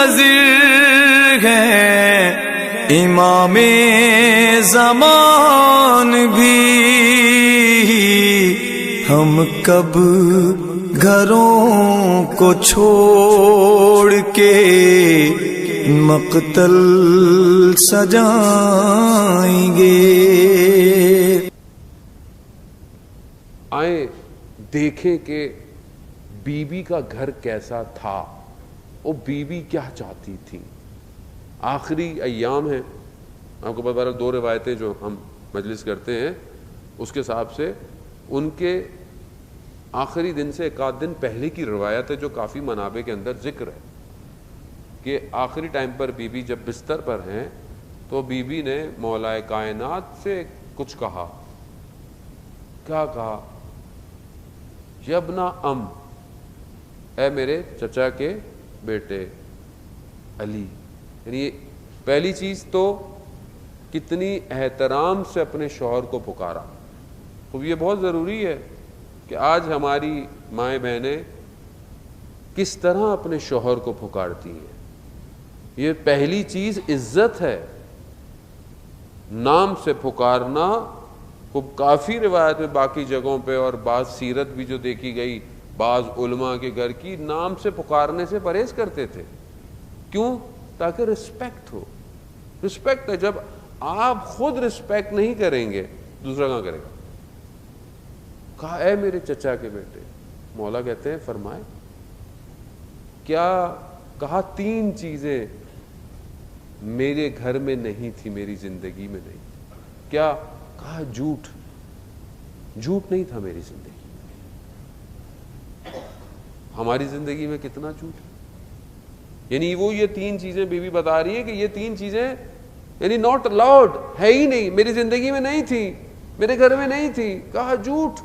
منتظر ہیں امام زمان بھی، ہم کب گھروں کو چھوڑ کے مقتل سجائیں گے. آئیں دیکھیں کہ بی بی کا گھر کیسا تھا، وہ بی بی کیا چاہتی تھی. آخری ایام ہیں، آپ کو پتہ ہے 2 روایتیں جو ہم مجلس کرتے ہیں اس کے حساب سے ان کے آخری دن سے 1 آدھ دن پہلے کی روایت ہے جو کافی منابع کے اندر ذکر ہے کہ آخری ٹائم پر بی بی جب بستر پر ہیں تو بی بی نے مولا کائنات سے کچھ کہا. کیا کہا؟ یبنا ام، اے میرے چچا کے بیٹے علی. یعنی پہلی چیز تو کتنی احترام سے اپنے شوہر کو پکارا. تو یہ بہت ضروری ہے کہ آج ہماری مائیں بہنیں کس طرح اپنے شوہر کو پکارتی ہیں. یہ پہلی چیز عزت ہے، نام سے پکارنا. خوب کافی روایت میں باقی جگہوں پہ اور بعض سیرت بھی جو دیکھی گئی، بعض علماء کے گھر کی نام سے پکارنے سے پرہیز کرتے تھے. کیوں؟ تاکہ رسپیکٹ ہو. رسپیکٹ ہے. جب آپ خود رسپیکٹ نہیں کریں گے دوسرا کہاں کرے گا. کہا اے میرے چچا کے بیٹے. مولا کہتے ہیں فرمائے کیا؟ کہا 3 چیزیں میرے گھر میں نہیں تھی، میری زندگی میں نہیں. کیا؟ کہا جھوٹ. جھوٹ نہیں تھا میری زندگی. ہماری زندگی میں کتنا جھوٹ ہے. یعنی وہ یہ 3 چیزیں بی بی بتا رہی ہے کہ یہ 3 چیزیں یعنی ناٹ الاؤڈ، ہے ہی نہیں، میری زندگی میں نہیں تھی، میرے گھر میں نہیں تھی. کہا جھوٹ.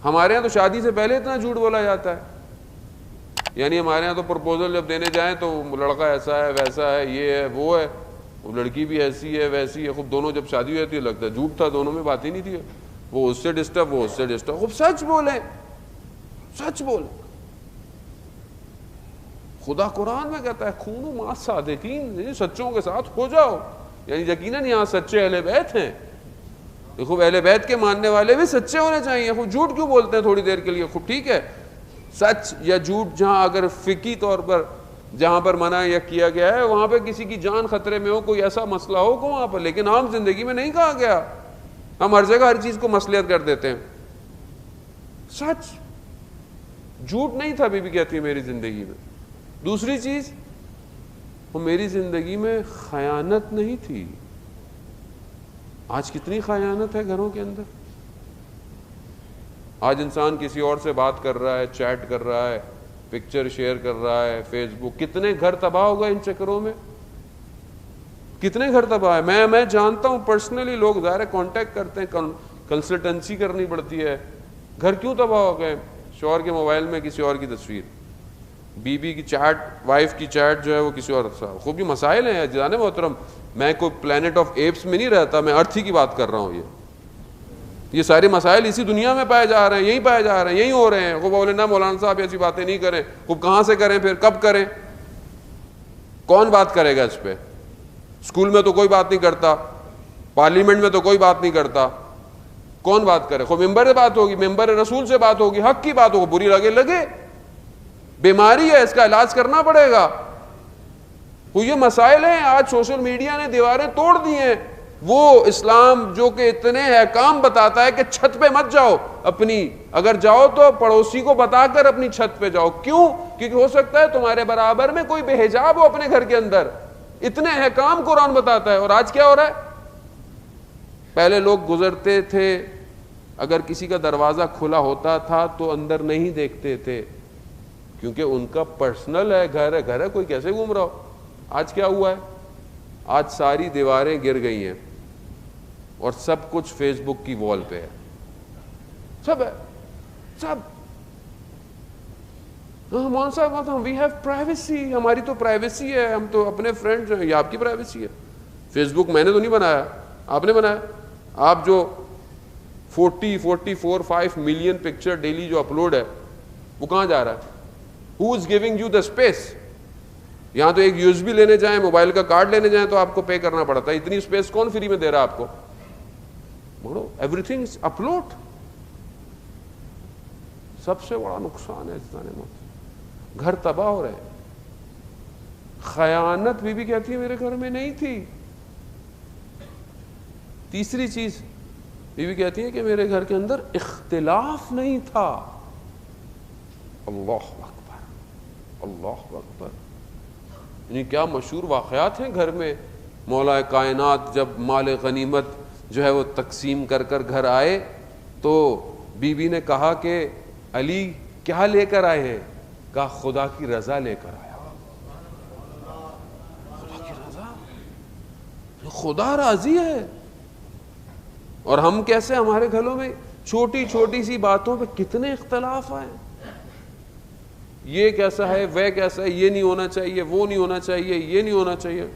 ہمارے ہاں تو شادی سے پہلے اتنا جھوٹ بولا جاتا ہے. یعنی ہمارے ہاں تو پرپوزل جب دینے جائیں تو لڑکا ایسا ہے، ویسا ہے، یہ ہے، وہ ہے، وہ لڑکی بھی ایسی ہے، ویسی ہے. خوب دونوں جب شادی ہو جاتی ہے لگتا ہے جھوٹ تھا، دونوں میں بات ہی نہیں تھی. وہ اس سے ڈسٹرب، وہ اس سے ڈسٹرب. خوب سچ بولیں، سچ بولیں. خدا قرآن میں کہتا ہے خونوا مع الصادقین، سچوں کے ساتھ ہو جاؤ. یعنی یقیناً یہاں سچے اہل بیت ہیں. خوب اہل بیت کے ماننے والے بھی سچے ہونے چاہیے. خوب جھوٹ کیوں بولتے ہیں تھوڑی دیر کے لیے؟ خوب ٹھیک ہے، سچ یا جھوٹ جہاں اگر فقہی طور پر جہاں پر منع یا کیا گیا ہے وہاں پہ کسی کی جان خطرے میں ہو، کوئی ایسا مسئلہ ہو کو وہاں پر، لیکن عام زندگی میں نہیں کہا گیا. ہم ہر جگہ ہر چیز کو مصلحت کر دیتے ہیں. سچ، جھوٹ نہیں تھا بی بی کہتی ہے میری زندگی میں. دوسری چیز، وہ میری زندگی میں خیانت نہیں تھی. آج کتنی خیانت ہے گھروں کے اندر. آج انسان کسی اور سے بات کر رہا ہے، چیٹ کر رہا ہے، پکچر شیئر کر رہا ہے فیس بک. کتنے گھر تباہ ہو گئے ان چکروں میں، کتنے گھر تباہ ہے. میں جانتا ہوں پرسنلی، لوگ ظاہر کانٹیکٹ کرتے ہیں، کنسلٹنسی کرنی پڑتی ہے. گھر کیوں تباہ ہو گئے؟ شوہر کے موبائل میں کسی اور کی تصویر، بی بی کی چیٹ، وائف کی چیٹ جو ہے وہ کسی اور. خوب یہ مسائل ہیں جانے محترم. میں کوئی پلانٹ آف ایپس میں نہیں رہتا، میں ارتھ ہی کی بات کر رہا ہوں. یہ سارے مسائل اسی دنیا میں پائے جا رہے ہیں، یہیں پائے جا رہے ہیں، یہیں ہو رہے ہیں. خوب بولے نا مولانا صاحب ایسی باتیں نہیں کریں. خوب کہاں سے کریں پھر؟ کب کریں؟ کون بات کرے گا اس پہ؟ اسکول میں تو کوئی بات نہیں کرتا، پارلیمنٹ میں تو کوئی بات نہیں کرتا. کون بات کرے؟ خوب ممبر سے بات ہوگی، ممبر رسول سے بات ہوگی، حق کی بات ہوگی. بری لگے، بیماری ہے، اس کا علاج کرنا پڑے گا. وہ یہ مسائل ہیں. آج سوشل میڈیا نے دیواریں توڑ دی ہیں. وہ اسلام جو کہ اتنے احکام بتاتا ہے کہ چھت پہ مت جاؤ اپنی، اگر جاؤ تو پڑوسی کو بتا کر اپنی چھت پہ جاؤ. کیوں؟ کیونکہ ہو سکتا ہے تمہارے برابر میں کوئی بے حجاب ہو اپنے گھر کے اندر. اتنے احکام قرآن بتاتا ہے. اور آج کیا ہو رہا ہے؟ پہلے لوگ گزرتے تھے، اگر کسی کا دروازہ کھلا ہوتا تھا تو اندر نہیں دیکھتے تھے کیونکہ ان کا پرسنل ہے، گھر ہے، کوئی کیسے گھوم رہا ہو. آج کیا ہوا ہے؟ آج ساری دیواریں گر گئی ہیں اور سب کچھ فیس بک کی وال پہ ہے. سب ہے، سب. مولانا صاحب وی ہیو پرائیویسی، ہماری تو پرائیویسی ہے، ہم تو اپنے فرینڈز ہیں. یہ آپ کی پرائیویسی ہے. فیس بک میں نے تو نہیں بنایا، آپ نے بنایا. آپ جو 44-45 ملین پکچر ڈیلی جو اپلوڈ ہے وہ کہاں جا رہا ہے؟ Who is giving you the space? یہاں تو ایک USB لینے جائیں, موبائل کا کارڈ لینے جائیں تو آپ کو پے کرنا پڑتا ہے. اتنی اسپیس کون فری میں دے رہا آپ کو؟ بولو ایوری تھنگ از اپلوڈ. سب سے بڑا نقصان ہے اس میں. گھر تباہ ہو رہے ہیں. خیانت بی بی کہتی ہے میرے گھر میں نہیں تھی. تیسری چیز بی بی کہتی ہے کہ میرے گھر کے اندر اختلاف نہیں تھا. اللہ اکبر, اللہ اکبر. یعنی کیا مشہور واقعات ہیں گھر میں. مولا کائنات جب مال غنیمت جو ہے وہ تقسیم کر کر گھر آئے تو بی بی نے کہا کہ علی کیا لے کر آئے ہیں؟ کہا خدا کی رضا لے کر آیا. خدا کی رضا, خدا راضی ہے. اور ہم کیسے ہمارے گھروں میں چھوٹی چھوٹی سی باتوں پہ کتنے اختلاف آئے. یہ کیسا ہے, وہ کیسا ہے, یہ نہیں ہونا چاہیے, وہ نہیں ہونا چاہیے, یہ نہیں ہونا چاہیے.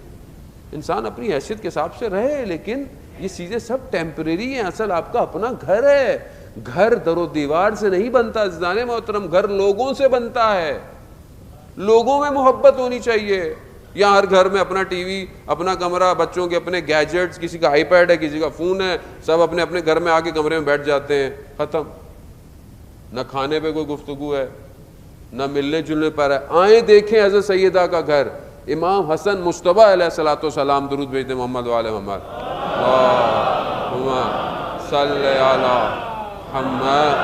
انسان اپنی حیثیت کے حساب سے رہے, لیکن یہ چیزیں سب ٹیمپریری ہیں. اصل آپ کا اپنا گھر ہے. گھر در و دیوار سے نہیں بنتا عزیزان محترم, گھر لوگوں سے بنتا ہے. لوگوں میں محبت ہونی چاہیے. یا ہر گھر میں اپنا ٹی وی, اپنا کمرہ, بچوں کے اپنے گیجٹس, کسی کا آئی پیڈ ہے, کسی کا فون ہے, سب اپنے اپنے گھر میں آ کے کمرے میں بیٹھ جاتے ہیں. ختم. نہ کھانے پہ کوئی گفتگو ہے, نہ ملنے جلنے پر ہے. آئیں دیکھیں حضرت سیدہ کا گھر. امام حسن مصطفیٰ علیہ الصلوۃ والسلام, درود بھیجتے محمد وعلی محمد, اللہم صلی علی محمد.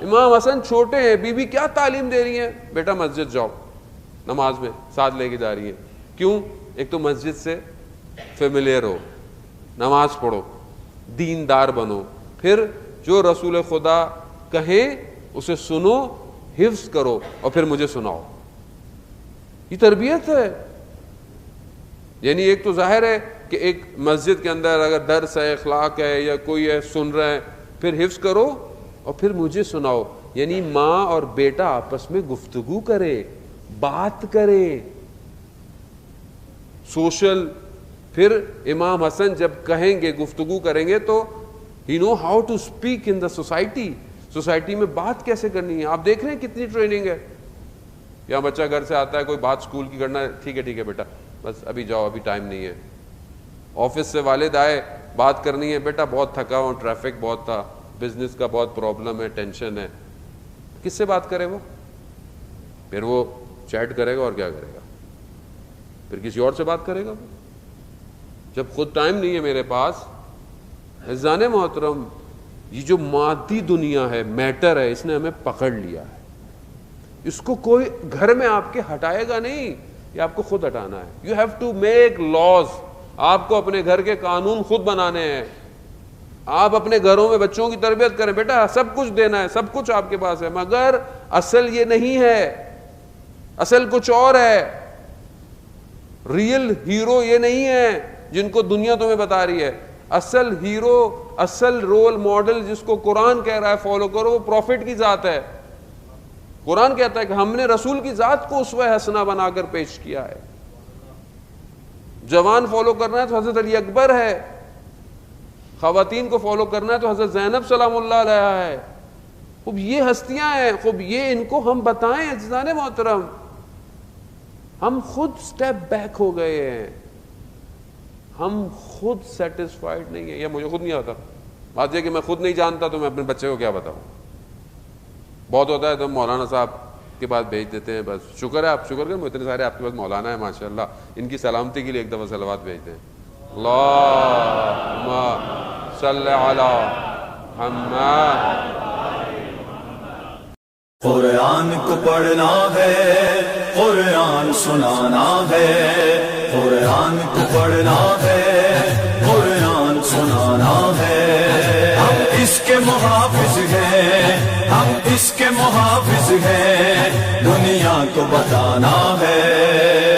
امام حسن چھوٹے ہیں, بی بی کیا تعلیم دے رہی ہیں؟ بیٹا مسجد جاؤ, نماز میں ساتھ لے کے جا رہی ہیں. کیوں؟ ایک تو مسجد سے فیملیئر ہو, نماز پڑھو, دیندار بنو, پھر جو رسول خدا کہیں اسے سنو, حفظ کرو, اور پھر مجھے سناؤ. یہ تربیت ہے. یعنی ایک تو ظاہر ہے کہ ایک مسجد کے اندر اگر درس ہے, اخلاق ہے, یا کوئی ہے سن رہے ہیں, پھر حفظ کرو اور پھر مجھے سناؤ. یعنی ماں اور بیٹا آپس میں گفتگو کرے, بات کرے, سوشل. پھر امام حسن جب کہیں گے, گفتگو کریں گے, تو ہی know how to speak in the society. Society میں بات کیسے کرنی ہے. آپ دیکھ رہے ہیں کتنی ٹریننگ ہے. یا بچہ گھر سے آتا ہے, کوئی بات اسکول کی کرنا ہے, ٹھیک ہے بیٹا بس ابھی جاؤ, ابھی ٹائم نہیں ہے. آفس سے والد آئے, بات کرنی ہے, بیٹا بہت تھکا ہوں, ٹریفک بہت تھا, بزنس کا بہت پرابلم ہے, ٹینشن ہے. کس سے بات کرے وہ؟ پھر وہ چیٹ کرے گا, اور کیا کرے گا, پھر کسی اور سے بات کرے گا. جب خود ٹائم نہیں ہے میرے پاس. عزیزان محترم, یہ جو مادی دنیا ہے, میٹر ہے, اس نے ہمیں پکڑ لیا ہے. اس کو کوئی گھر میں آپ کے ہٹائے گا نہیں, یہ آپ کو خود ہٹانا ہے. You have to make laws. آپ کو اپنے گھر کے قانون خود بنانے ہیں. آپ اپنے گھروں میں بچوں کی تربیت کریں. بیٹا سب کچھ دینا ہے, سب کچھ آپ کے پاس ہے, مگر اصل یہ نہیں ہے, اصل کچھ اور ہے. ریئل ہیرو یہ نہیں ہے جن کو دنیا تمہیں بتا رہی ہے. اصل ہیرو, اصل رول ماڈل جس کو قرآن کہہ رہا ہے فالو کرو, وہ پروفٹ کی ذات ہے. قرآن کہتا ہے کہ ہم نے رسول کی ذات کو اسوہ حسنہ بنا کر پیش کیا ہے. جوان فالو کرنا ہے تو حضرت علی اکبر ہے. خواتین کو فالو کرنا ہے تو حضرت زینب سلام اللہ علیہا ہے. خوب یہ ہستیاں ہیں, خوب یہ ان کو ہم بتائیں. عزیزان محترم, ہم خود سٹیپ بیک ہو گئے ہیں, ہم خود سیٹسفائیڈ نہیں ہیں. یا مجھے خود نہیں آتا. بات یہ کہ میں خود نہیں جانتا تو میں اپنے بچے کو کیا بتاؤں. بہت ہوتا ہے تو مولانا صاحب کے پاس بھیج دیتے ہیں, بس شکر ہے, آپ شکر کریں, اتنے سارے آپ کے پاس مولانا ہے ماشاءاللہ, ان کی سلامتی کے لیے ایک دفعہ صلوات بھیجتے ہیں. اللہم صلی علی محمد. قرآن کو پڑھنا ہے, قرآن سنانا ہے, قرآن کو پڑھنا ہے, قرآن سنانا ہے. ہم اس کے محافظ ہیں, ہم اس کے محافظ ہیں, دنیا کو بتانا ہے.